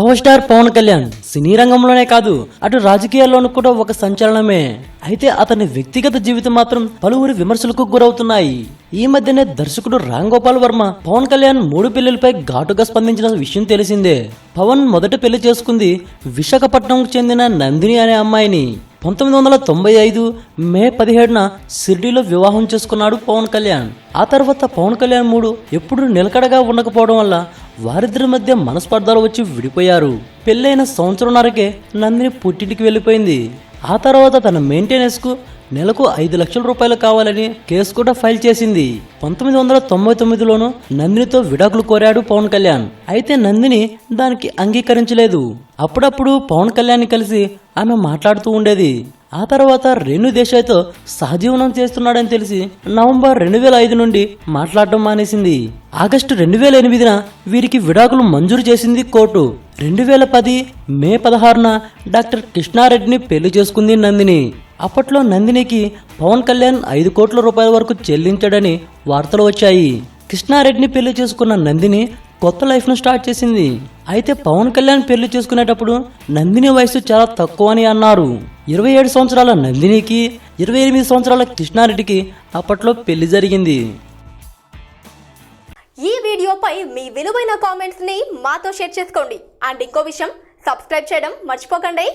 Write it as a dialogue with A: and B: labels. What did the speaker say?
A: Power star Pawan Kalyan సినీ రంగంలోనే కాదు అటు రాజకీయాల్లోనూ కూడా ఒక సంచలనమే. అయితే అతని వ్యక్తిగత జీవితం మాత్రం పలువురి విమర్శలకు గురవుతున్నాయి. ఈ మధ్యనే దర్శకుడు రామ్ గోపాల్ వర్మ పవన్ కళ్యాణ్ 3 పెళ్లిలపై ఘాటుగా స్పందించిన విషయం తెలిసిందే. పవన్ మొదట పెళ్లి చేసుకుంది విశాఖపట్నంకు చెందిన నందిని అనే అమ్మాయిని. 1995 మే 17న షిర్డీలో వివాహం చేసుకున్నాడు పవన్ కళ్యాణ్. ఆ తర్వాత పవన్ కళ్యాణ్ ఎప్పుడు నిలకడగా ఉండకపోవడం వల్ల వారిద్దరి మధ్య మనస్పర్ధలు వచ్చి విడిపోయారు. పెళ్ళైన సంవత్సరంన్నరకే నందిని పుట్టింటికి వెళ్ళిపోయింది. ఆ తర్వాత తన మెయింటెనెన్స్ కు నెలకు 5 లక్షల రూపాయలు కావాలని కేసు కూడా ఫైల్ చేసింది. 1999లోనూ నందినితో విడాకులు కోరాడు పవన్ కళ్యాణ్. అయితే నందిని దానికి అంగీకరించలేదు. అప్పుడప్పుడు పవన్ కళ్యాణ్ కలిసి ఆమె మాట్లాడుతూ ఉండేది. ఆ తర్వాత రేణు దేశాయ్తో సహజీవనం చేస్తున్నాడని తెలిసి నవంబర్ 2005 నుండి మాట్లాడడం మానేసింది. ఆగస్టు 2008న వీరికి విడాకులు మంజూరు చేసింది కోర్టు. 2010 మే 16న డాక్టర్ కృష్ణారెడ్డిని పెళ్లి చేసుకుంది నందిని. అప్పట్లో నందినికి పవన్ కళ్యాణ్ 5 కోట్ల రూపాయల వరకు చెల్లించాడని వార్తలు వచ్చాయి. కృష్ణారెడ్డిని పెళ్లి చేసుకున్న నందిని కొత్త లైఫ్ ను స్టార్ట్ చేసింది. అయితే పవన్ కళ్యాణ్ పెళ్లి చేసుకునేటప్పుడు నందిని వయసు చాలా తక్కువ అని అన్నారు. 27 సంవత్సరాల నందినికి 28 సంవత్సరాల కృష్ణారెడ్డికి అప్పట్లో పెళ్లి జరిగింది.
B: ఈ వీడియోపై మీ విలువైన కామెంట్స్ ని మాతో షేర్ చేసుకోండి. అండ్ ఇంకో విషయం, సబ్స్క్రైబ్ చేయడం మర్చిపోకండి.